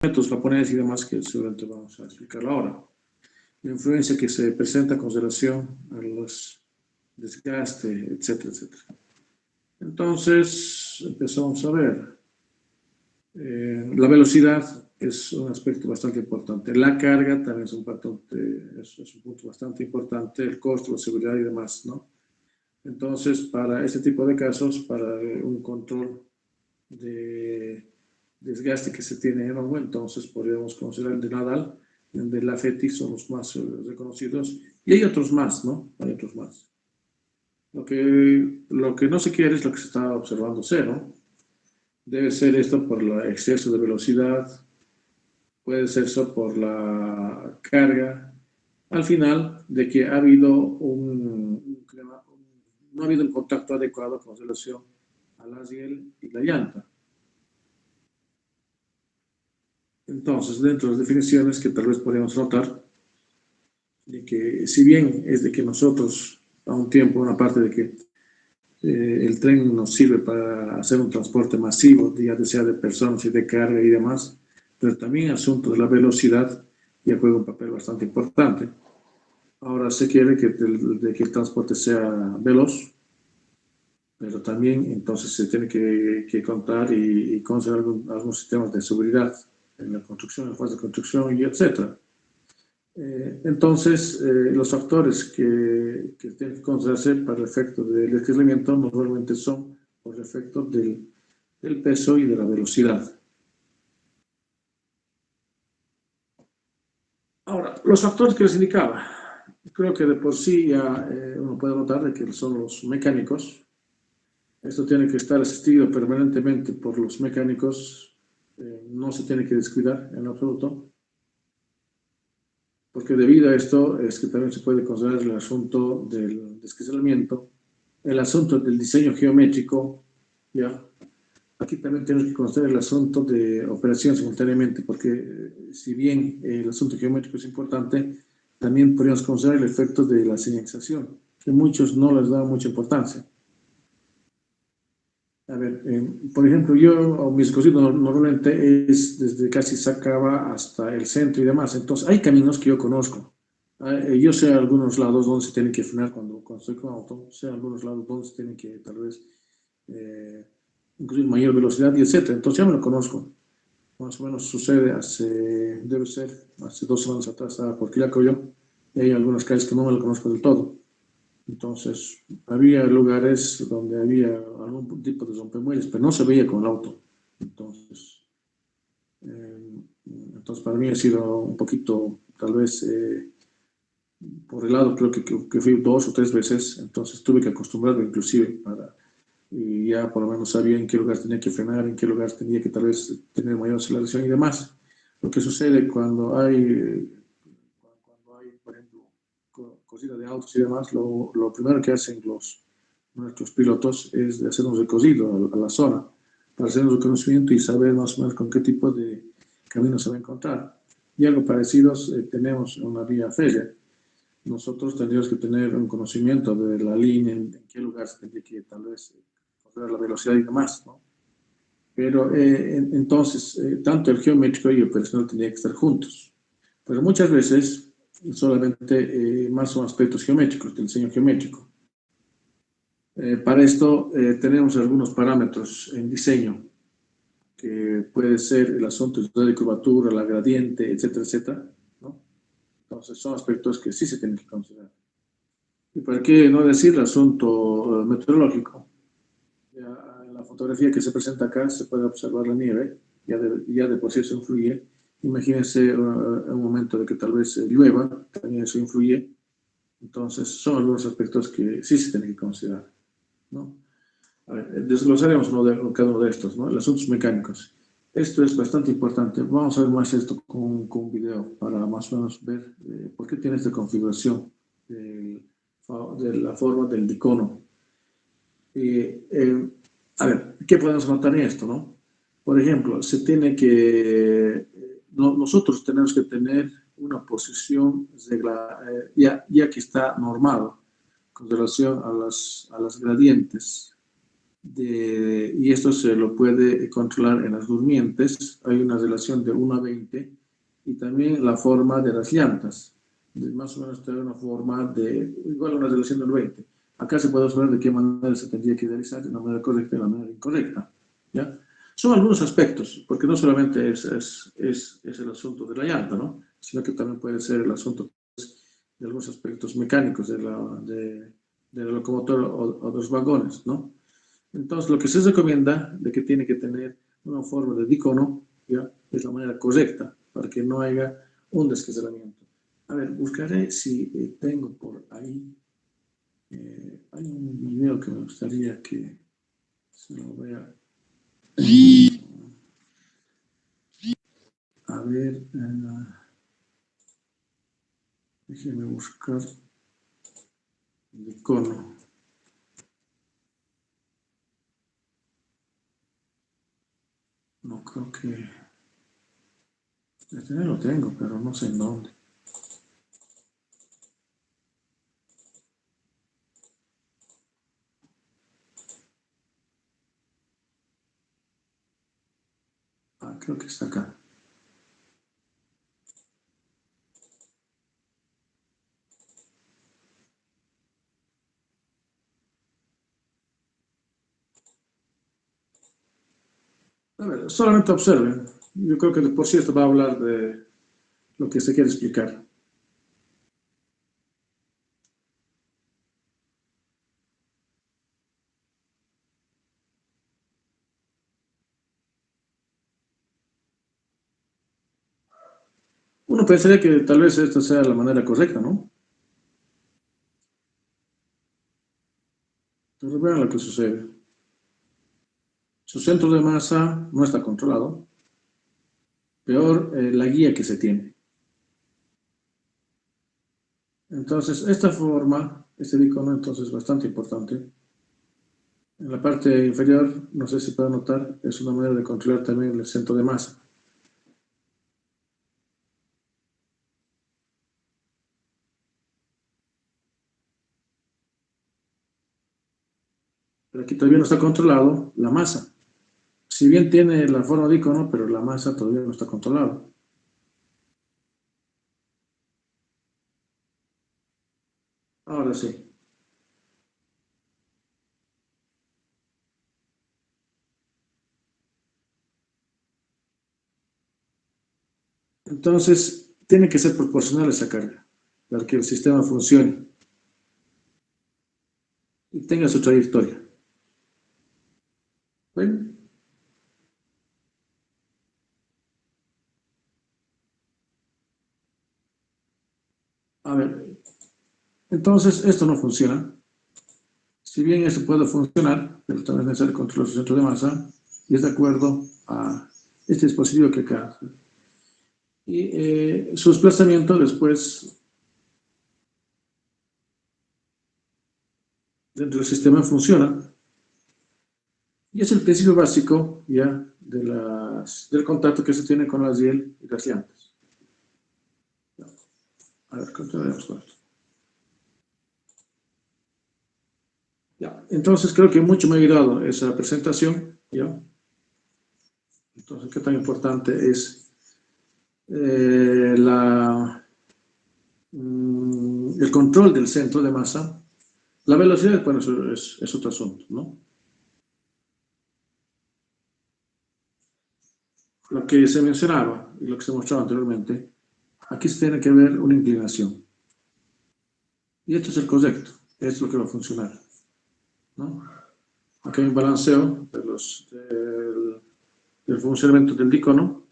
métodos japoneses y demás que seguramente vamos a explicar ahora. La influencia que se presenta con relación a los desgastes, etcétera, etcétera. Entonces, empezamos a ver. La velocidad es un aspecto bastante importante. La carga también es un punto bastante importante, el costo, la seguridad y demás, ¿no? Entonces, para este tipo de casos, para un control de desgaste que se tiene en agua, entonces podríamos considerar el de Nadal, el de Lafetti son los más reconocidos, y hay otros más, ¿no? Hay otros más. Lo que no se quiere es lo que se está observando cero. Debe ser esto por el exceso de velocidad, puede ser eso por la carga, al final de que ha habido no ha habido un contacto adecuado con relación al asiel y la llanta. Entonces, dentro de las definiciones que tal vez podríamos notar, de que si bien es de que nosotros, a un tiempo, una parte de que el tren nos sirve para hacer un transporte masivo, ya sea de personas y de carga y demás, pero también el asunto de la velocidad ya juega un papel bastante importante. Ahora se quiere que el transporte sea veloz, pero también entonces se tiene que contar y considerar algunos sistemas de seguridad en la construcción, en la fase de construcción y etcétera. Entonces, los factores que tienen que considerarse para el efecto del deslizamiento normalmente son por el efecto del peso y de la velocidad. Ahora, los factores que les indicaba, creo que de por sí ya uno puede notar de que son los mecánicos. Esto tiene que estar asistido permanentemente por los mecánicos, no se tiene que descuidar en absoluto, porque debido a esto es que también se puede considerar el asunto del deslizamiento, el asunto del diseño geométrico, ¿ya? Aquí también tenemos que considerar el asunto de operación simultáneamente, porque si bien el asunto geométrico es importante, también podríamos considerar el efecto de la señalización, que muchos no les dan mucha importancia. A ver, por ejemplo, mi recorrido normalmente es desde casi Sacaba hasta el centro y demás, entonces hay caminos que yo conozco. Yo sé algunos lados donde se tiene que frenar cuando estoy con auto, sé algunos lados donde se tiene que tal vez incluir mayor velocidad y etcétera. Entonces ya me lo conozco. Más o menos sucede debe ser, hace 2 semanas atrás estaba por Quillacollo y hay algunas calles que no me lo conozco del todo. Entonces, había lugares donde había algún tipo de rompemuelles, pero no se veía con el auto. Entonces, para mí ha sido un poquito, tal vez, por el lado, creo que fui 2 o 3 veces, entonces tuve que acostumbrarme inclusive y ya por lo menos sabía en qué lugar tenía que frenar, en qué lugar tenía que tal vez tener mayor aceleración y demás. Lo que sucede cuando hay, por ejemplo, cocina de autos y demás, lo primero que hacen nuestros pilotos es de hacer un recorrido a la zona para hacer un reconocimiento y saber más o menos con qué tipo de camino se va a encontrar. Y algo parecido tenemos en una vía férrea. Nosotros tendríamos que tener un conocimiento de la línea, en qué lugar se tendría que tal vez controlar la velocidad y demás, ¿no? Pero entonces, tanto el geométrico y el operacional tendrían que estar juntos. Pero muchas veces solamente más son aspectos geométricos, del diseño geométrico. Para esto tenemos algunos parámetros en diseño, que puede ser el asunto de curvatura, la gradiente, etcétera, etcétera, ¿no? Entonces son aspectos que sí se tienen que considerar. ¿Y para qué no decir el asunto meteorológico? Ya en la fotografía que se presenta acá se puede observar la nieve, ya de por sí eso influye. Imagínense un momento de que tal vez llueva, también eso influye. Entonces son algunos aspectos que sí se tienen que considerar, ¿no? A ver, desglosaremos cada uno de estos, ¿no? Los asuntos mecánicos. Esto es bastante importante. Vamos a ver más esto con un video para más o menos ver por qué tiene esta configuración de la forma del icono. A ver, ¿qué podemos notar en esto, no? Por ejemplo, nosotros tenemos que tener una posición ya que está normado con relación a las gradientes. y esto se lo puede controlar en las durmientes. Hay una relación de 1 a 20 y también la forma de las llantas. Más o menos tiene una forma de, igual una relación del 20. Acá se puede observar de qué manera se tendría que realizar, de una manera correcta y de una manera incorrecta. ¿Ya? Son algunos aspectos, porque no solamente es el asunto de la llanta, ¿no? Sino que también puede ser el asunto de algunos aspectos mecánicos de la locomotora o de los vagones, ¿no? Entonces, lo que se recomienda de que tiene que tener una forma de dicono, ¿ya? Es la manera correcta, para que no haya un desquebrajamiento. A ver, buscaré si tengo por ahí, hay un video que me gustaría que se lo vea. A ver, déjeme buscar el icono. No creo que... Este ya lo tengo, pero no sé en dónde. Ah, creo que está acá. A ver, solamente observen. Yo creo que de por sí esto va a hablar de lo que se quiere explicar. Uno pensaría que tal vez esta sea la manera correcta, ¿no? Pero vean lo que sucede. Su centro de masa no está controlado. Peor, la guía que se tiene. Entonces, esta forma, este icono, entonces, es bastante importante. En la parte inferior, no sé si pueden notar, es una manera de controlar también el centro de masa. Pero aquí todavía no está controlado la masa. Si bien tiene la forma de icono, pero la masa todavía no está controlada. Ahora sí. Entonces, tiene que ser proporcional esa carga para que el sistema funcione y tenga su trayectoria. ¿Ven? A ver, entonces esto no funciona. Si bien eso puede funcionar, pero también es necesario controlar su centro de masa y es de acuerdo a este dispositivo que acá. Y su desplazamiento después dentro del sistema funciona. Y es el principio básico ya del contacto que se tiene con las riel y las llantas. A ver, continuaremos con esto. Ya, entonces creo que mucho me ha ayudado esa presentación. ¿Ya? Entonces, ¿qué tan importante es el control del centro de masa? La velocidad, bueno, eso es otro asunto, ¿no? Lo que se mencionaba y lo que se mostraba anteriormente, aquí se tiene que ver una inclinación. Y esto es el correcto, es lo que va a funcionar, ¿no? Aquí hay un balanceo del funcionamiento del icono,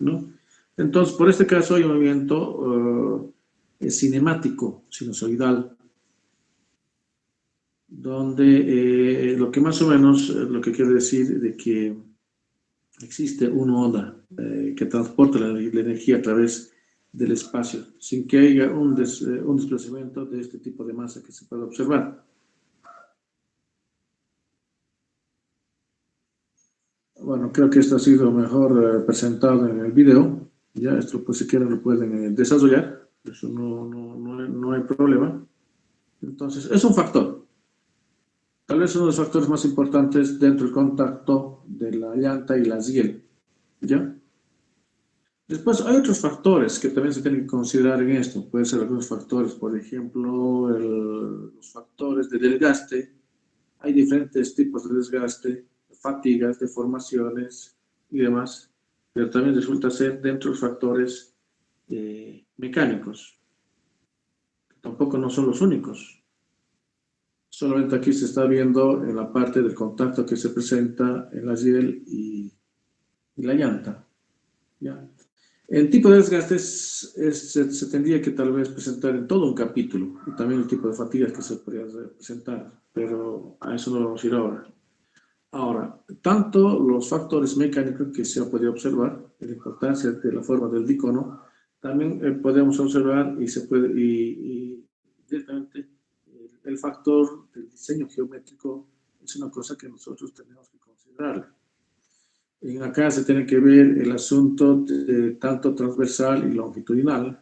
¿no? Entonces, por este caso hay un movimiento cinemático, sinusoidal, donde lo que más o menos, lo que quiere decir de que existe una onda que transporta la energía a través del espacio, sin que haya un desplazamiento de este tipo de masa que se pueda observar. Bueno, creo que esto ha sido mejor presentado en el video. Ya, esto pues si quieren lo pueden desarrollar, eso no hay problema. Entonces, es un factor. Tal vez uno de los factores más importantes dentro del contacto de la llanta y la ziel, ¿ya? Después hay otros factores que también se tienen que considerar en esto. Pueden ser algunos factores, por ejemplo, los factores de desgaste. Hay diferentes tipos de desgaste, fatigas, deformaciones y demás, pero también resulta ser dentro de los factores mecánicos, que tampoco no son los únicos. Solamente aquí se está viendo en la parte del contacto que se presenta en la ziel y la llanta. ¿Ya? El tipo de desgastes se tendría que tal vez presentar en todo un capítulo, y también el tipo de fatigas que se podría presentar, pero a eso no lo vamos a ir ahora. Ahora, tanto los factores mecánicos que se ha podido observar, la importancia de la forma del dicono, también podemos observar y se puede, y directamente el factor del diseño geométrico es una cosa que nosotros tenemos que considerar. Acá se tiene que ver el asunto de tanto transversal y longitudinal,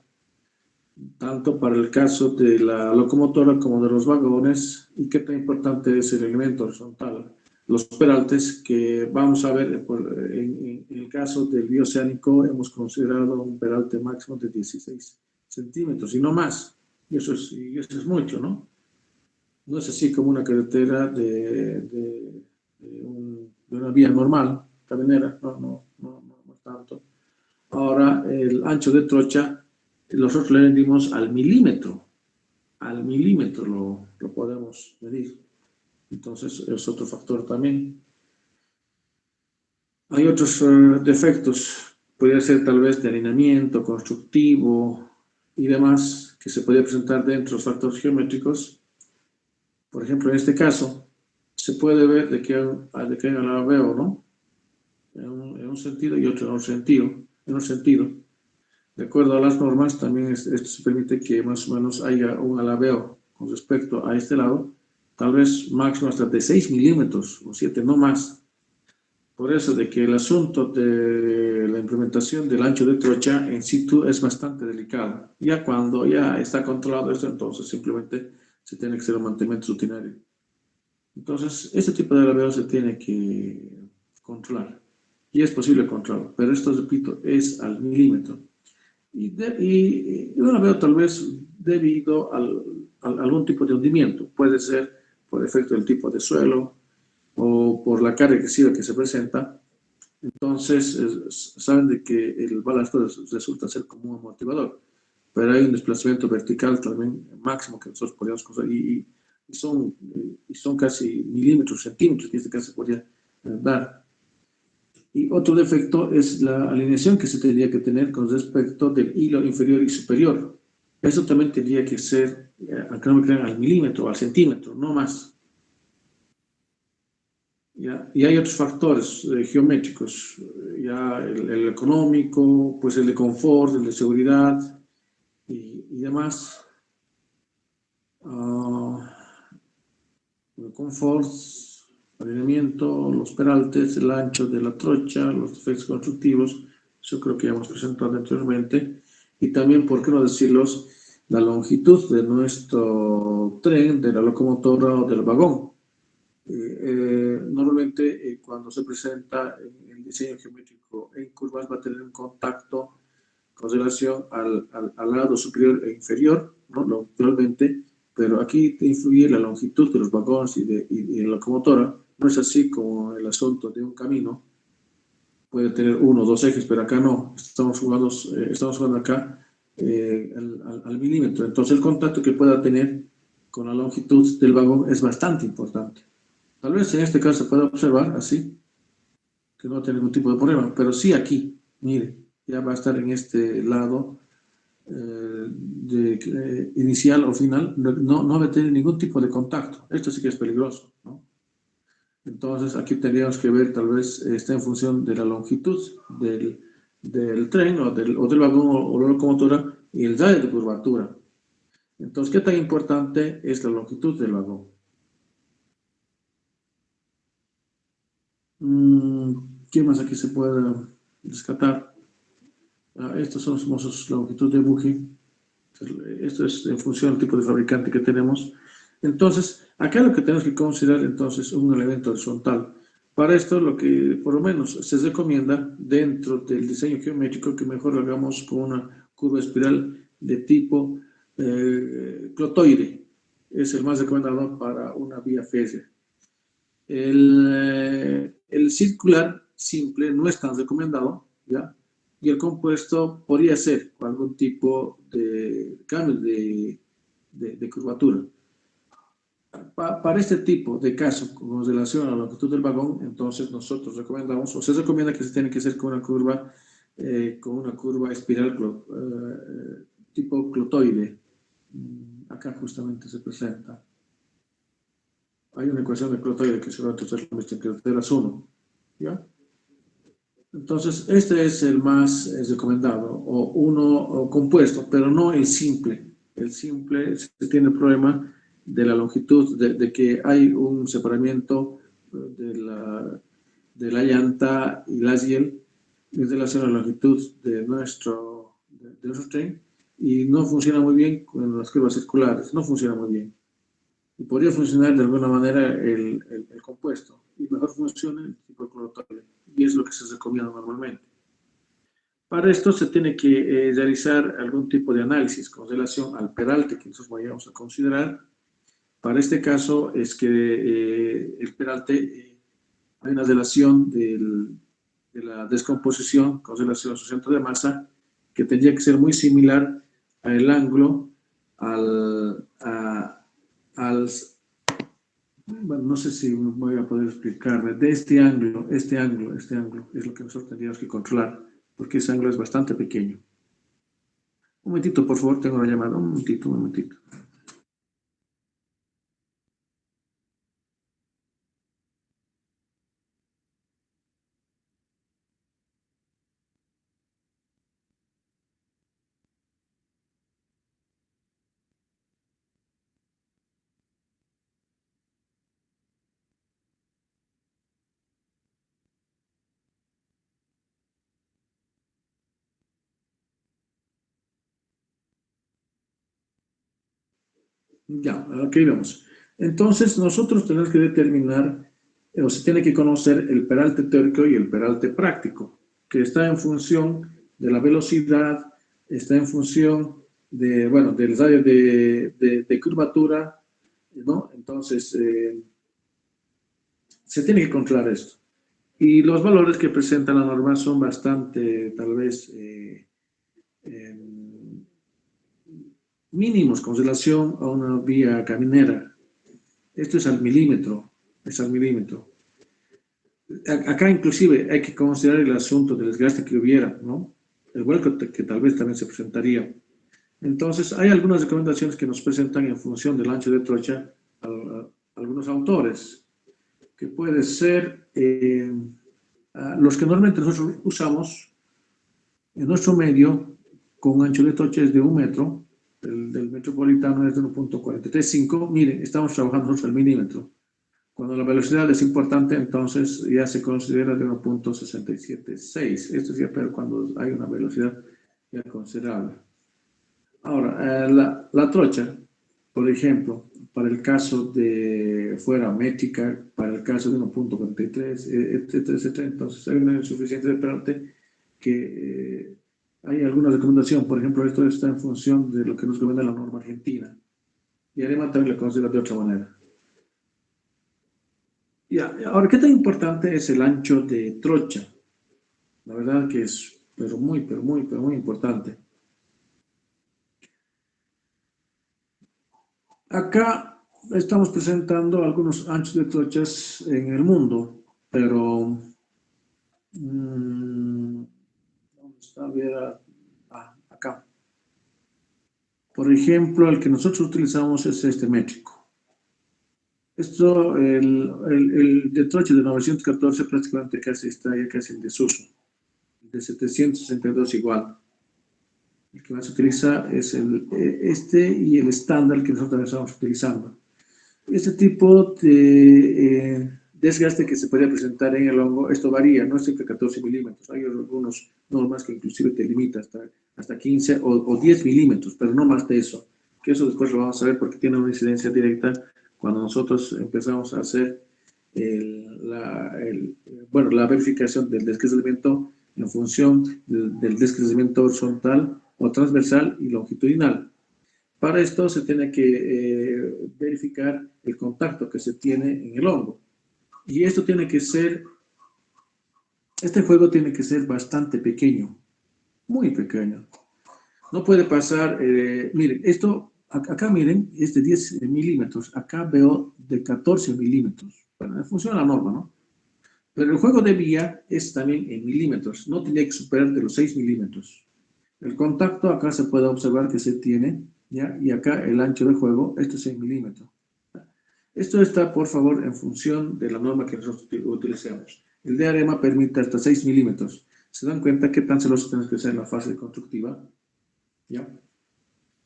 tanto para el caso de la locomotora como de los vagones, y qué tan importante es el elemento horizontal. Los peraltes que vamos a ver en el caso del bioceánico hemos considerado un peralte máximo de 16 centímetros y no más, y eso es mucho, ¿no? No es así como una carretera de una vía normal, caminera, no tanto. Ahora, el ancho de trocha, nosotros le medimos al milímetro lo podemos medir. Entonces, es otro factor también. Hay otros defectos, podría ser tal vez de alineamiento constructivo y demás, que se podría presentar dentro de los factores geométricos. Por ejemplo, en este caso, se puede ver de que hay un alabeo, ¿no? En un sentido y otro en un sentido. De acuerdo a las normas, también esto se permite que más o menos haya un alabeo con respecto a este lado, tal vez máximo hasta de 6 milímetros o 7, no más. Por eso de que el asunto de la implementación del ancho de trocha en situ es bastante delicado. Ya cuando ya está controlado esto, entonces simplemente se tiene que hacer un mantenimiento rutinario. Entonces, este tipo de alabeo se tiene que controlar. Y es posible controlarlo, pero esto, repito, es al milímetro. Y yo la veo tal vez debido a algún tipo de hundimiento. Puede ser por efecto del tipo de suelo o por la carga excesiva que se presenta. Entonces, saben de que el balasto resulta ser como un amortiguador, pero hay un desplazamiento vertical también máximo que nosotros podríamos conseguir y son casi milímetros, centímetros que en este caso se podría dar. Y otro defecto es la alineación que se tendría que tener con respecto del hilo inferior y superior. Eso también tendría que ser, aunque no me crean, al milímetro, al centímetro, no más. ¿Ya? Y hay otros factores geométricos, ya el económico, pues el de confort, el de seguridad y demás. El confort, alineamiento, los peraltes, el ancho de la trocha, los defectos constructivos, eso creo que ya hemos presentado anteriormente, y también, por qué no decirlos, la longitud de nuestro tren, de la locomotora o del vagón. Normalmente cuando se presenta en el diseño geométrico en curvas va a tener un contacto con relación al lado superior e inferior, ¿no? Longitudinalmente, pero aquí te influye la longitud de los vagones y de la locomotora. No es así como el asunto de un camino. Puede tener uno o dos ejes, pero acá no. Estamos jugando acá al milímetro. Entonces el contacto que pueda tener con la longitud del vagón es bastante importante. Tal vez en este caso se pueda observar así, que no tiene ningún tipo de problema, pero sí aquí, mire, ya va a estar en este lado inicial o final, no va a tener ningún tipo de contacto. Esto sí que es peligroso, ¿no? Entonces aquí tendríamos que ver, tal vez está en función de la longitud del tren o del vagón o la locomotora y el radio de curvatura. Entonces, ¿qué tan importante es la longitud del vagón? ¿Qué más aquí se puede rescatar? Estos son los longitud de buje. Esto es en función del tipo de fabricante que tenemos. Entonces, acá lo que tenemos que considerar entonces es un elemento horizontal. Para esto, lo que por lo menos se recomienda dentro del diseño geométrico que mejor lo hagamos con una curva espiral de tipo clotoide. Es el más recomendado para una vía férrea. El circular simple no es tan recomendado, ¿ya? Y el compuesto podría ser con algún tipo de cambio de curvatura. Para este tipo de caso, con relación a la longitud del vagón, entonces nosotros recomendamos, o se recomienda que se tiene que hacer con una curva espiral tipo clotoide. Acá justamente se presenta. Hay una ecuación de clotoide que seguramente ustedes lo viste, que es 1, ¿ya? Entonces, este es el más recomendado, o uno o compuesto, pero no el simple. El simple se tiene el problema de la longitud, de que hay un separamiento de la llanta y la hiel en relación a la longitud de nuestro tren, y no funciona muy bien con las curvas circulares, no funciona muy bien. Y podría funcionar de alguna manera el compuesto, y mejor funciona el tipo de clorotolueno, y es lo que se recomienda normalmente. Para esto se tiene que realizar algún tipo de análisis con relación al peralte que nosotros vayamos a considerar. Para este caso es que el peralte, hay una relación de la descomposición con relación a su centro de masa que tendría que ser muy similar al ángulo, al bueno, no sé si voy a poder explicarme, de este ángulo, es lo que nosotros tendríamos que controlar, porque ese ángulo es bastante pequeño. Un momentito, por favor, tengo una llamada, un momentito, un momentito. Ya, ok, vamos. Entonces, nosotros tenemos que determinar, o se tiene que conocer el peralte teórico y el peralte práctico, que está en función de la velocidad, está en función de, bueno, del radio de curvatura, ¿no? Entonces, se tiene que controlar esto. Y los valores que presenta la norma son bastante, tal vez, eh, mínimos con relación a una vía caminera. Esto es al milímetro, es al milímetro. Acá inclusive hay que considerar el asunto del desgaste que hubiera, ¿no? El vuelco que tal vez también se presentaría. Entonces, hay algunas recomendaciones que nos presentan en función del ancho de trocha algunos autores, que puede ser los que normalmente nosotros usamos en nuestro medio, con un ancho de trocha es de 1 metro, del metropolitano es de 1.435. Miren, estamos trabajando nosotros al milímetro. Cuando la velocidad es importante, entonces ya se considera de 1.676. Esto es ya pero cuando hay una velocidad ya considerable. Ahora, la trocha, por ejemplo, para el caso de fuera métrica, para el caso de 1.43, etcétera, etcétera, entonces hay una insuficiencia de peralte que hay alguna recomendación. Por ejemplo, esto está en función de lo que nos recomienda la norma argentina. Y además también lo considera de otra manera. Ya, ahora, ¿qué tan importante es el ancho de trocha? La verdad que es, pero muy importante. Acá estamos presentando algunos anchos de trochas en el mundo, pero ¿dónde está? A ver, acá. Por ejemplo, el que nosotros utilizamos es este métrico. Esto, el de trocha de 914 prácticamente casi está ya casi en desuso. El de 762 igual. El que más se utiliza es este y el estándar que nosotros estamos utilizando. Este tipo de desgaste que se podría presentar en el hongo, esto varía, no es siempre 14 milímetros, hay algunas normas que inclusive te limita hasta 15 o 10 milímetros, pero no más de eso, que eso después lo vamos a ver porque tiene una incidencia directa cuando nosotros empezamos a hacer la verificación del descrestamiento en función del descrestamiento horizontal o transversal y longitudinal. Para esto se tiene que verificar el contacto que se tiene en el hongo. Y esto tiene que ser, este juego tiene que ser bastante pequeño, muy pequeño. No puede pasar, miren, esto, acá miren, es de 10 milímetros, acá veo de 14 milímetros. Bueno, funciona la norma, ¿no? Pero el juego de vía es también en milímetros, no tiene que superar de los 6 milímetros. El contacto acá se puede observar que se tiene, ¿ya? Y acá el ancho de juego, esto es en milímetros. Esto está, por favor, en función de la norma que nosotros utilicemos. El DREMA permite hasta 6 milímetros. ¿Se dan cuenta qué tan celoso tenemos que ser en la fase constructiva? ¿Ya?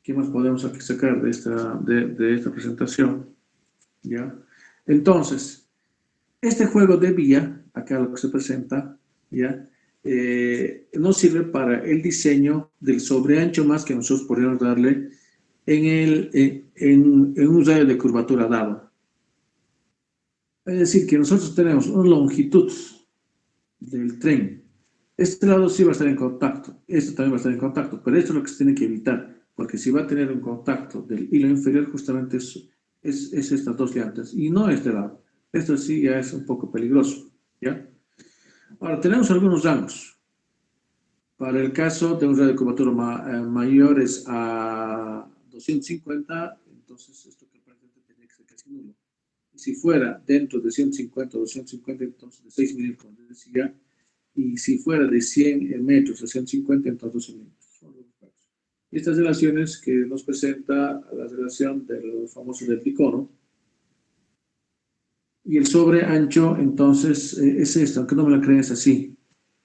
¿Qué más podemos sacar de esta presentación? ¿Ya? Entonces, este juego de vía, acá lo que se presenta, ¿ya? Nos sirve para el diseño del sobreancho más que nosotros podríamos darle en un radio de curvatura dado. Es decir, que nosotros tenemos una longitud del tren. Este lado sí va a estar en contacto, este también va a estar en contacto, pero esto es lo que se tiene que evitar, porque si va a tener un contacto del hilo inferior, justamente es estas dos llantas, y no este lado. Esto sí ya es un poco peligroso, ¿ya? Ahora, tenemos algunos rangos. Para el caso de un radio de curvatura mayores a 250, entonces esto que prácticamente tiene que ser casi nulo. Si fuera dentro de 150 o 250, entonces de 6 milímetros, como les decía, y si fuera de 100 metros a 150, entonces 12 milímetros. Estas relaciones que nos presenta la relación del famoso del picono. Y el sobre ancho, entonces, es esto, aunque no me la creen, es así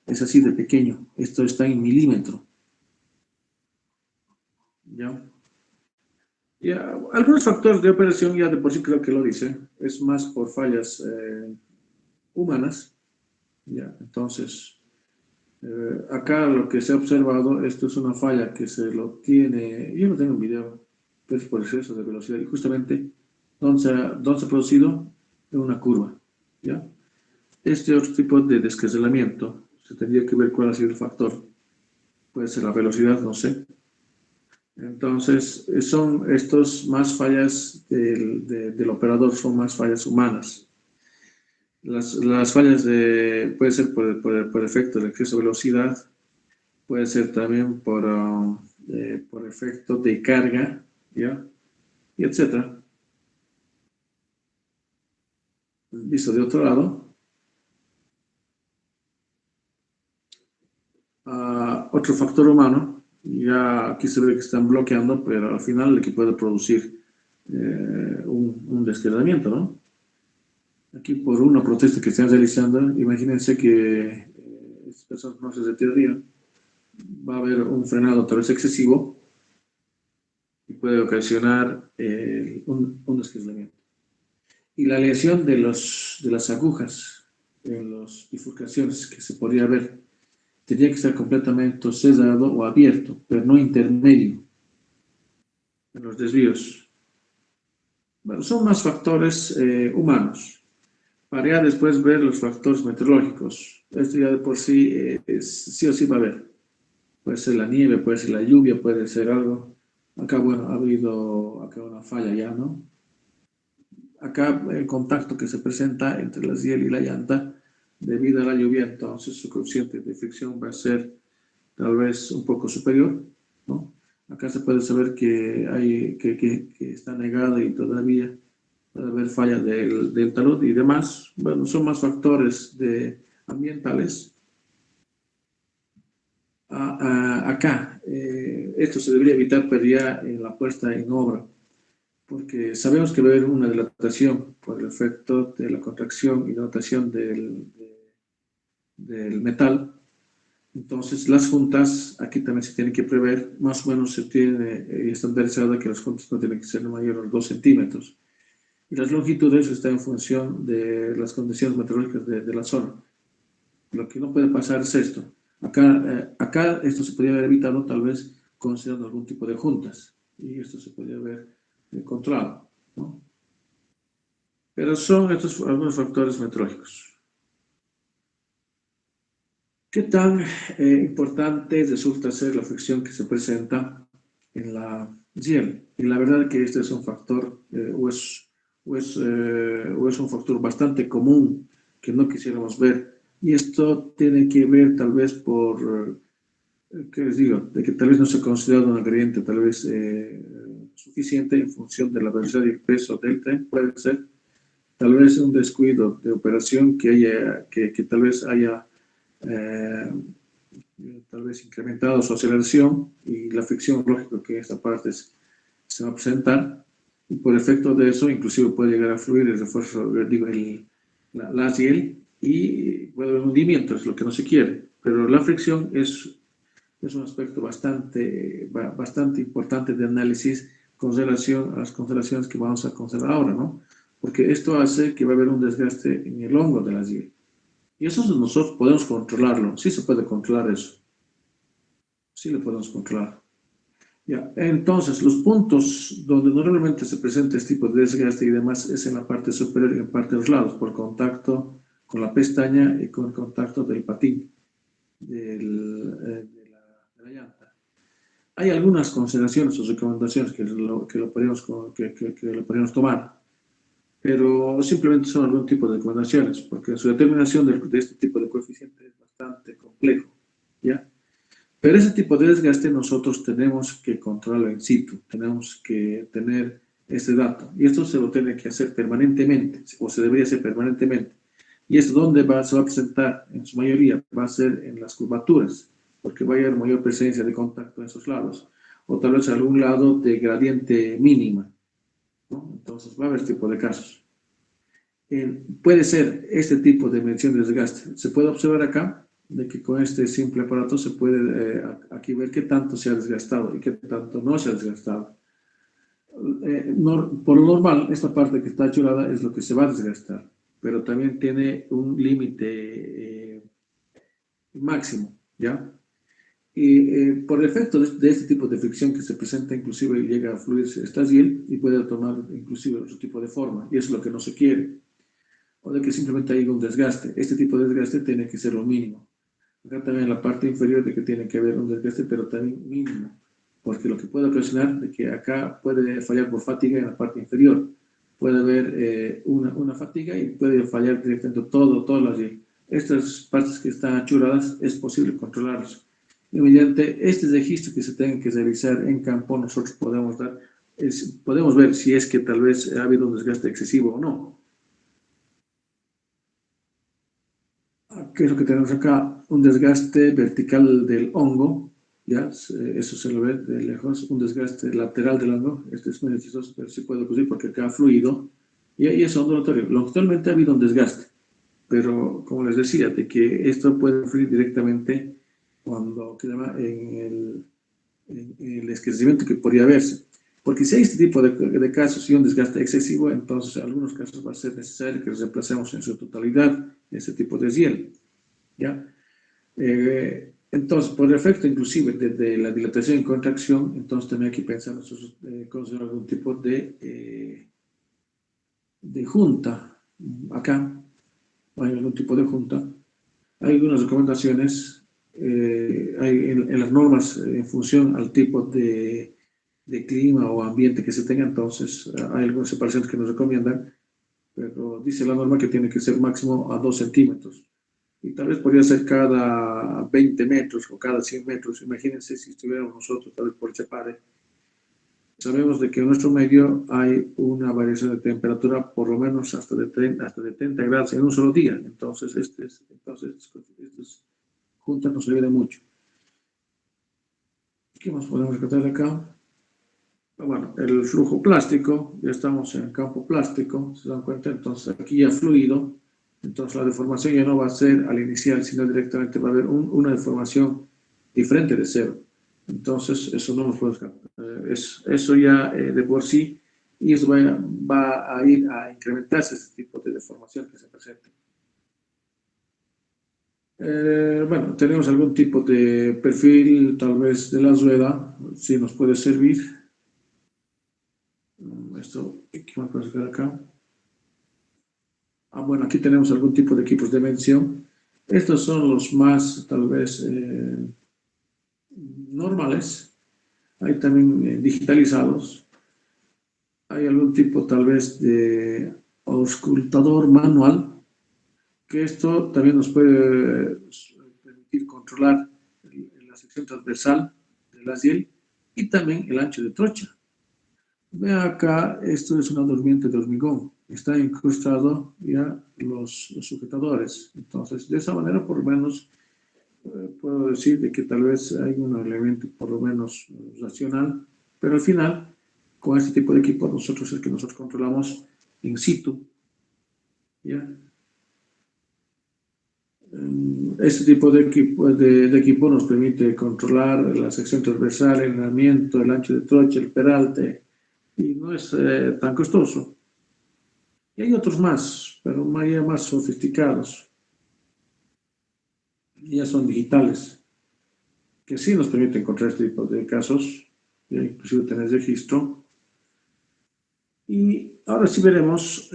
de pequeño. Esto está en milímetro. ¿Ya? Ya, algunos factores de operación ya de por sí creo que lo dice, es más por fallas humanas, ¿ya? Entonces, acá lo que se ha observado, esto es una falla que se lo tiene, yo no tengo un video, pero es por exceso de velocidad, y justamente, ¿dónde se ha producido? En una curva, ¿ya? Este otro tipo de descarrilamiento, se tendría que ver cuál ha sido el factor, puede ser la velocidad, no sé. Entonces, son estos más fallas del operador, son más fallas humanas. Las fallas puede ser por efecto del exceso de velocidad, puede ser también por efecto de carga, ¿ya? Y etcétera. Visto de otro lado, otro factor humano, ya aquí se ve que están bloqueando, pero al final el que puede producir un desquedamiento, ¿no? Aquí por una protesta que están realizando, imagínense que estas personas no se retirarían, va a haber un frenado tal vez excesivo y puede ocasionar un desquedamiento. Y la lesión de las agujas en las bifurcaciones que se podría ver tendría que estar completamente cerrado o abierto, pero no intermedio en los desvíos. Bueno, son más factores humanos. Para ya después ver los factores meteorológicos. Esto ya de por sí, sí o sí va a haber. Puede ser la nieve, puede ser la lluvia, puede ser algo. Acá, bueno, ha habido acá una falla ya, ¿no? Acá el contacto que se presenta entre la hiel y la llanta, debido a la lluvia, entonces su coeficiente de fricción va a ser tal vez un poco superior, ¿no? Acá se puede saber que está negado y todavía puede haber falla del talud y demás. Bueno, son más factores ambientales. Acá, esto se debería evitar, pero ya en la puesta en obra, porque sabemos que va a haber una dilatación por el efecto de la contracción y dilatación del metal. Entonces, las juntas, aquí también se tiene que prever, más o menos se tiene estandarizado que las juntas no tienen que ser mayores a 2 centímetros. Y las longitudes están en función de las condiciones meteorológicas de la zona. Lo que no puede pasar es esto. Acá esto se podría haber evitado tal vez considerando algún tipo de juntas. Y esto se podría haber controlado, ¿no? Pero son estos algunos factores meteorológicos. ¿Qué tan importante resulta ser la fricción que se presenta en la hiel? Y la verdad que este es un factor, o es un factor bastante común que no quisiéramos ver. Y esto tiene que ver tal vez por, ¿qué les digo? De que tal vez no se ha considerado un ingrediente tal vez suficiente en función de la velocidad y el peso del tren, puede ser. Tal vez un descuido de operación que tal vez haya eh, tal vez incrementado su aceleración y la fricción, lógico que esta parte se va a presentar, y por efecto de eso, inclusive puede llegar a fluir el refuerzo, digo, la hiel, y puede haber hundimiento, es lo que no se quiere. Pero la fricción es un aspecto bastante importante de análisis con relación a las consideraciones que vamos a considerar ahora, ¿no? Porque esto hace que va a haber un desgaste en el hongo de la hiel. Y eso nosotros podemos controlarlo, sí se puede controlar eso, sí lo podemos controlar. Ya, entonces, los puntos donde normalmente se presenta este tipo de desgaste y demás es en la parte superior y en la parte de los lados, por contacto con la pestaña y con el contacto del patín de la llanta. Hay algunas consideraciones o recomendaciones que lo podríamos tomar, pero simplemente son algún tipo de recomendaciones, porque su determinación de este tipo de coeficiente es bastante complejo, ¿ya? Pero ese tipo de desgaste nosotros tenemos que controlarlo in situ, tenemos que tener ese dato. Y esto se lo tiene que hacer permanentemente, o se debería hacer permanentemente. ¿Y esto dónde se va a presentar? En su mayoría va a ser en las curvaturas, porque va a haber mayor presencia de contacto en esos lados. O tal vez algún lado de gradiente mínima, ¿no? Entonces va a haber este tipo de casos. Puede ser este tipo de medición de desgaste. Se puede observar acá de que con este simple aparato se puede aquí ver qué tanto se ha desgastado y qué tanto no se ha desgastado. Por lo normal, esta parte que está chulada es lo que se va a desgastar, pero también tiene un límite máximo, ¿ya? Y por efecto de este tipo de fricción que se presenta, inclusive llega a fluirse esta hiel y puede tomar inclusive otro tipo de forma, y eso es lo que no se quiere, o de que simplemente haya un desgaste. Este tipo de desgaste tiene que ser lo mínimo. Acá también en la parte inferior de que tiene que haber un desgaste, pero también mínimo, porque lo que puede ocasionar de que acá puede fallar por fatiga en la parte inferior, puede haber una fatiga y puede fallar directamente todas las estas partes que están achuradas es posible controlarlas. Y mediante este registro que se tenga que realizar en campo, nosotros podemos ver si es que tal vez ha habido un desgaste excesivo o no. ¿Qué es lo que tenemos acá? Un desgaste vertical del hongo, ¿ya? Eso se lo ve de lejos, un desgaste lateral del hongo, este es muy chistoso, pero se puede ocurrir porque acá ha fluido, y ahí es ondulatorio. Longitudinalmente ha habido un desgaste, pero como les decía, de que esto puede fluir directamente cuando queda en el esquecimiento que podría verse. Porque si hay este tipo de casos y un desgaste excesivo, entonces en algunos casos va a ser necesario que reemplacemos en su totalidad ese tipo de hielo. ¿Ya? Entonces, por efecto inclusive de la dilatación y contracción, entonces también hay que pensar nosotros considerar algún tipo de junta. Acá hay algún tipo de junta. Hay algunas recomendaciones hay en las normas en función al tipo de clima o ambiente que se tenga, entonces hay algunas separaciones que nos recomiendan, pero dice la norma que tiene que ser máximo a 2 centímetros. Y tal vez podría ser cada 20 metros o cada 100 metros. Imagínense si estuviéramos nosotros, tal vez por separe. Sabemos de que en nuestro medio hay una variación de temperatura por lo menos hasta de 30 grados en un solo día. Entonces, estas juntas nos ayudan mucho. ¿Qué más podemos rescatar de acá? Bueno, el flujo plástico, ya estamos en el campo plástico, se dan cuenta, entonces aquí ya fluido, entonces la deformación ya no va a ser al inicial, sino directamente va a haber una deformación diferente de cero. Entonces, eso no nos puede escapar. Eso ya de por sí, y eso va a ir a incrementarse ese tipo de deformación que se presenta. Bueno, tenemos algún tipo de perfil, tal vez de la rueda, si nos puede servir. Esto, ¿qué más puede sacar acá? Bueno, aquí tenemos algún tipo de equipos de medición. Estos son los más, tal vez, normales. Hay también digitalizados. Hay algún tipo, tal vez, de auscultador manual, que esto también nos puede permitir controlar la sección transversal de la ciel y también el ancho de trocha. Vean acá, esto es una durmiente de hormigón. Está incrustado ya los sujetadores. Entonces, de esa manera, por lo menos, puedo decir de que tal vez hay un elemento por lo menos racional, pero al final, con este tipo de equipo, nosotros es que nosotros controlamos in situ, ¿ya? Este tipo de equipo nos permite controlar la sección transversal, el alineamiento, el ancho de trocha, el peralte, y no es tan costoso. Y hay otros más, pero más sofisticados, y ya son digitales, que sí nos permiten encontrar este tipo de casos, inclusive tener registro. Y ahora sí veremos,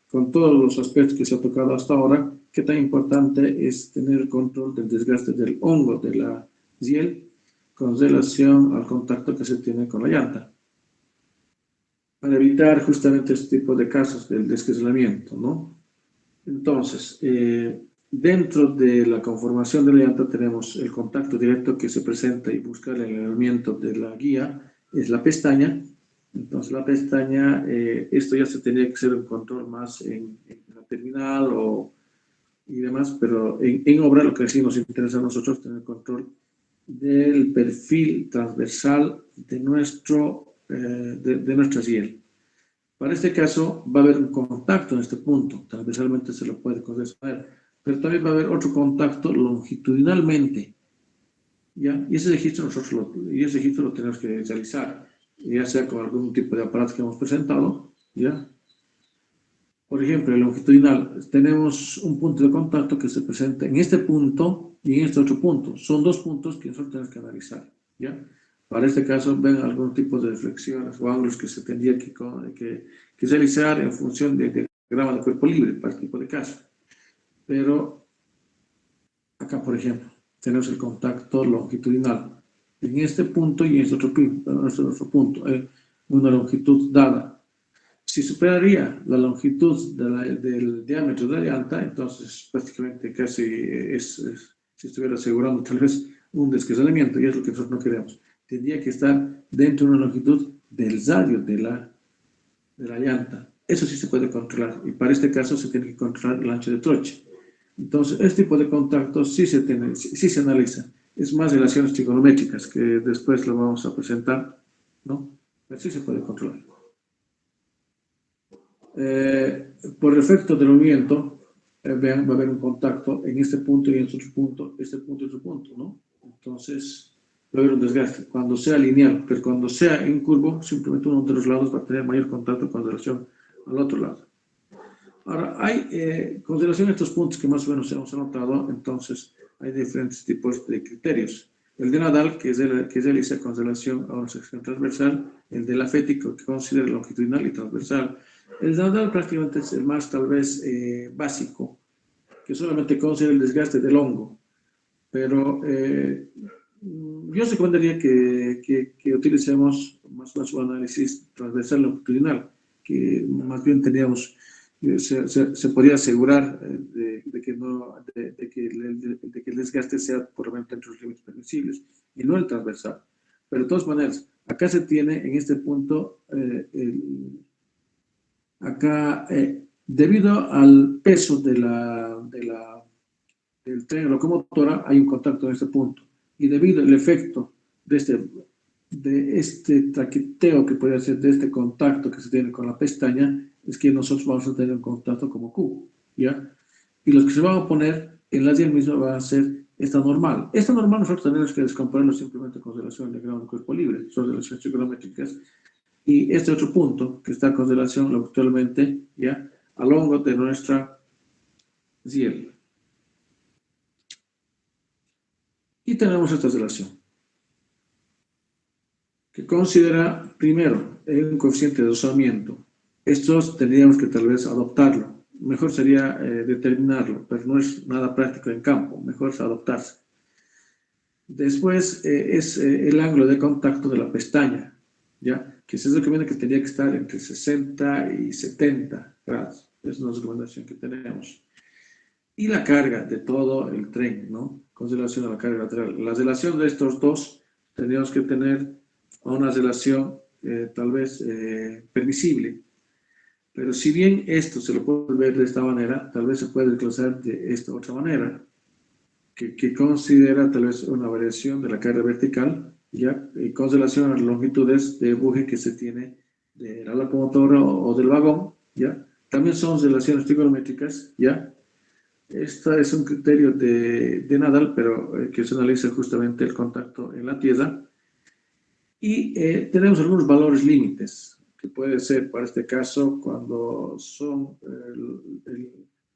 con todos los aspectos que se ha tocado hasta ahora, qué tan importante es tener el control del desgaste del hongo de la riel con relación al contacto que se tiene con la llanta, para evitar justamente este tipo de casos del desquecelamiento, ¿no? Entonces, dentro de la conformación de la llanta tenemos el contacto directo que se presenta y busca el alineamiento de la guía, es la pestaña. Entonces, la pestaña, esto ya se tendría que hacer un control más en la terminal y demás, pero en obra lo que sí nos interesa a nosotros es tener control del perfil transversal de, de nuestra riel. Para este caso va a haber un contacto en este punto, transversalmente se lo puede saber, pero también va a haber otro contacto longitudinalmente, ¿ya? Y ese registro lo tenemos que realizar, ya sea con algún tipo de aparato que hemos presentado, ¿ya? Por ejemplo, el longitudinal, tenemos un punto de contacto que se presenta en este punto y en este otro punto. Son dos puntos que nosotros tenemos que analizar, ¿ya? Para este caso, ven algún tipo de reflexiones o ángulos que se tendría que realizar en función del diagrama de cuerpo libre para este tipo de caso. Pero acá, por ejemplo, tenemos el contacto longitudinal en este punto y en este otro punto, una longitud dada. Si superaría la longitud del diámetro de la llanta, entonces prácticamente casi si estuviera asegurando tal vez un desquecelamiento, y es lo que nosotros no queremos. Tendría que estar dentro de una longitud del radio de la llanta. Eso sí se puede controlar, y para este caso se tiene que controlar el ancho de trocha. Entonces, este tipo de contactos sí se analiza. Es más relaciones trigonométricas, que después lo vamos a presentar, ¿no? Pero sí se puede controlar. Por efecto del movimiento, vean, va a haber un contacto en este punto y en este otro punto, ¿no? Entonces, va a haber un desgaste. Cuando sea lineal, pero cuando sea en curvo, simplemente uno de los lados va a tener mayor contacto con relación al otro lado. Ahora, hay, con relación a estos puntos que más o menos hemos anotado, entonces, hay diferentes tipos de criterios. El de Nadal, que realiza con relación a una sección transversal, el de Lafetti, que considera longitudinal y transversal. El de Nadal prácticamente es el más, tal vez, básico, que solamente considera el desgaste del hongo. Pero yo recomendaría que utilicemos más un análisis transversal longitudinal, que más bien teníamos, se podría asegurar de que el desgaste sea por lo menos dentro de los límites permisibles y no el transversal. Pero de todas maneras, acá se tiene en este punto, debido al peso del tren locomotora, hay un contacto en este punto. Y debido al efecto de este traqueteo que puede ser de este contacto que se tiene con la pestaña, es que nosotros vamos a tener un contacto como Q, ¿ya? Y los que se van a poner en la diel misma van a ser esta normal. Esta normal nosotros tenemos que descomponerlo simplemente con relación al diagrama del cuerpo libre, son relaciones trigonométricas. Y este otro punto que está con relación longitudinalmente, ¿ya? A lo largo de nuestra diel. Y tenemos esta relación, que considera, primero, un coeficiente de dosamiento. Estos tendríamos que tal vez adoptarlo. mejor sería determinarlo, pero no es nada práctico en campo, mejor es adoptarse. Después es el ángulo de contacto de la pestaña, ¿ya? Que se recomienda que tendría que estar entre 60 y 70 grados. Es una recomendación que tenemos. Y la carga de todo el tren, ¿no? Con relación a la carga lateral. La relación de estos dos tendríamos que tener una relación tal vez permisible. Pero si bien esto se lo puede ver de esta manera, tal vez se puede desglosar de esta otra manera, que considera tal vez una variación de la carga vertical, ¿ya? Y con relación a las longitudes de empuje que se tiene de la locomotora o del vagón, ¿ya? También son relaciones trigonométricas, ¿ya? Este es un criterio de Nadal, pero que se analiza justamente el contacto en la tierra. Y tenemos algunos valores límites, que puede ser para este caso cuando son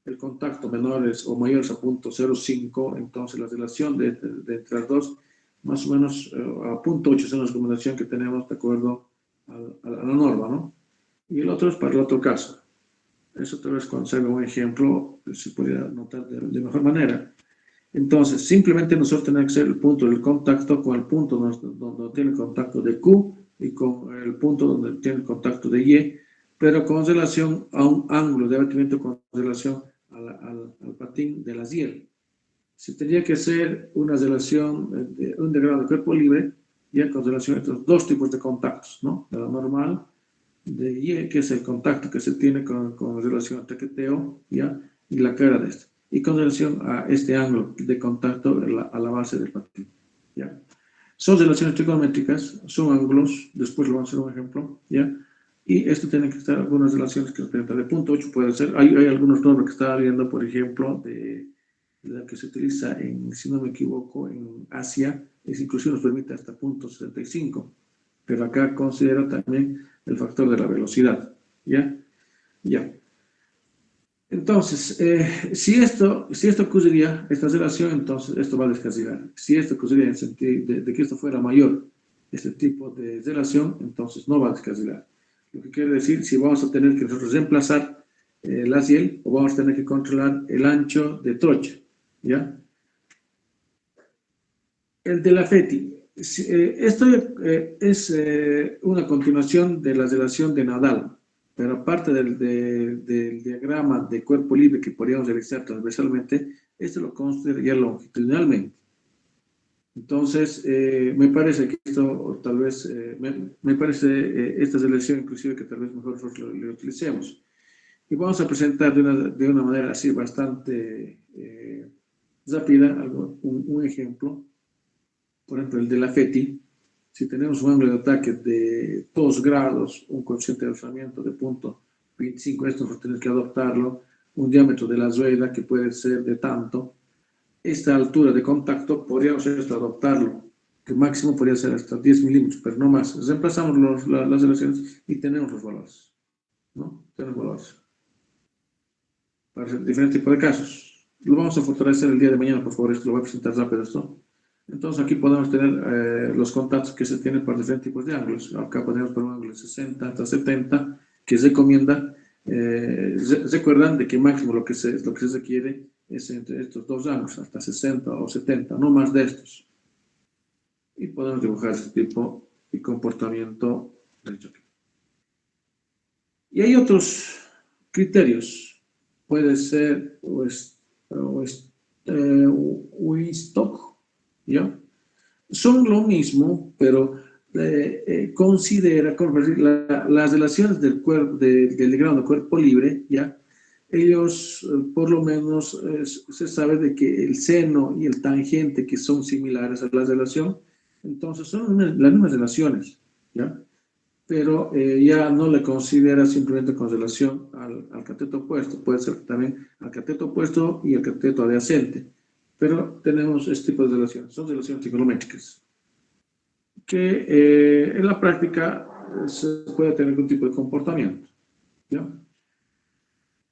el contacto menores o mayores a 0.05, entonces la relación de entre las dos, más o menos a 0.8 es una recomendación que tenemos de acuerdo a la norma, ¿no? Y el otro es para el otro caso. Eso tal vez cuando se haga un ejemplo se podría notar de mejor manera. Entonces, simplemente nosotros tenemos que hacer el punto del contacto con el punto donde tiene el contacto de Q y con el punto donde tiene el contacto de Y, pero con relación a un ángulo de abatimiento con relación al patín de las Y. Si tendría que ser una relación de un degrado de cuerpo libre, ya con relación a estos dos tipos de contactos, ¿no? De la normal de Y, que es el contacto que se tiene con relación al taqueteo, ¿ya? Y la cara de este. Y con relación a este ángulo de contacto a la base del patín, ¿ya? Son relaciones trigonométricas, son ángulos, después lo vamos a hacer un ejemplo, ¿ya? Y esto tiene que estar algunas relaciones que representan de 0.8, puede ser, hay algunos normas que estaba viendo, por ejemplo, de la que se utiliza en, si no me equivoco, en Asia, es inclusive nos permite hasta 0.75, pero acá considera también el factor de la velocidad, ¿ya? Ya. Entonces, si esto ocurriría, esta relación, entonces esto va a descasillar. Si esto ocurriría en el sentido de que esto fuera mayor, este tipo de relación, entonces no va a descasillar. Lo que quiere decir, si vamos a tener que nosotros reemplazar la ciel, o vamos a tener que controlar el ancho de trocha, ¿ya? El de la FETI. Esto es una continuación de la relación de Nadal, pero aparte del diagrama de cuerpo libre que podríamos realizar transversalmente, esto lo consideraría longitudinalmente. Entonces, me parece que esto tal vez, me parece esta relación inclusive que tal vez mejor nosotros lo utilicemos. Y vamos a presentar de una manera así bastante rápida un ejemplo. Por ejemplo, el de la FETI, si tenemos un ángulo de ataque de 2 grados, un coeficiente de rozamiento de 0.25, esto no tenemos que adoptarlo, un diámetro de la rueda que puede ser de tanto, esta altura de contacto podríamos esto adoptarlo, que máximo podría ser hasta 10 milímetros, pero no más. Reemplazamos las relaciones y tenemos los valores, ¿no? Tenemos valores para diferentes tipos de casos. Lo vamos a fortalecer el día de mañana, por favor, esto lo voy a presentar rápido esto. Entonces aquí podemos tener los contactos que se tienen para diferentes tipos de ángulos. Acá podemos poner un ángulo de 60 hasta 70, que se recomienda. Recuerdan de que máximo lo que se requiere es entre estos dos ángulos, hasta 60 o 70, no más de estos. Y podemos dibujar este tipo de comportamiento del choque. Y hay otros criterios. Puede ser Winstock, ¿ya? Son lo mismo, pero considera las relaciones del grado de cuerpo libre, ¿ya? Ellos, por lo menos, se sabe de que el seno y el tangente, que son similares a la relación, entonces son las mismas relaciones, ¿ya? Pero ya no le considera simplemente con relación al cateto opuesto, puede ser también al cateto opuesto y al cateto adyacente, pero tenemos este tipo de relaciones, son relaciones trigonométricas, que en la práctica se puede tener algún tipo de comportamiento, ¿ya?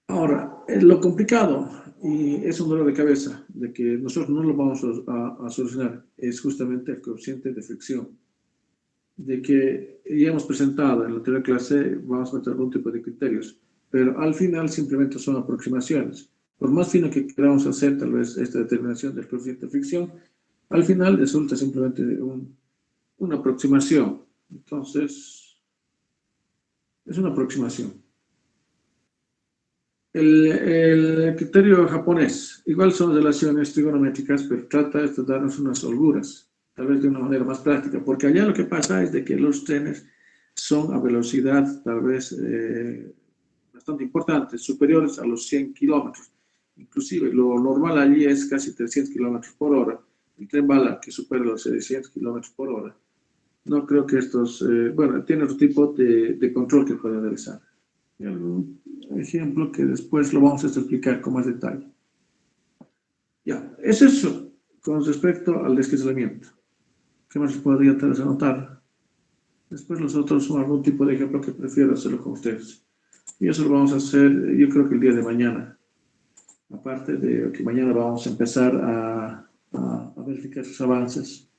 Ahora, lo complicado, y es un dolor de cabeza, de que nosotros no lo vamos a solucionar, es justamente el coeficiente de fricción, de que ya hemos presentado en la anterior clase, vamos a meter algún tipo de criterios, pero al final simplemente son aproximaciones. Por más fino que queramos hacer tal vez esta determinación del coeficiente de fricción, al final resulta simplemente una aproximación. Entonces, es una aproximación. El criterio japonés, igual son relaciones trigonométricas, pero trata de darnos unas holguras, tal vez de una manera más práctica, porque allá lo que pasa es de que los trenes son a velocidad tal vez bastante importantes, superiores a los 100 kilómetros. Inclusive lo normal allí es casi 300 kilómetros por hora. El tren bala que supera los 600 kilómetros por hora. No creo que estos, bueno, tiene otro tipo de control que puede realizar. Un ejemplo que después lo vamos a explicar con más detalle. Ya, es eso con respecto al deslizamiento. ¿Qué más podría tal vez anotar? Después los otros son algún tipo de ejemplo que prefiero hacerlo con ustedes. Y eso lo vamos a hacer, yo creo que el día de mañana. Aparte de que mañana vamos a empezar a verificar sus avances.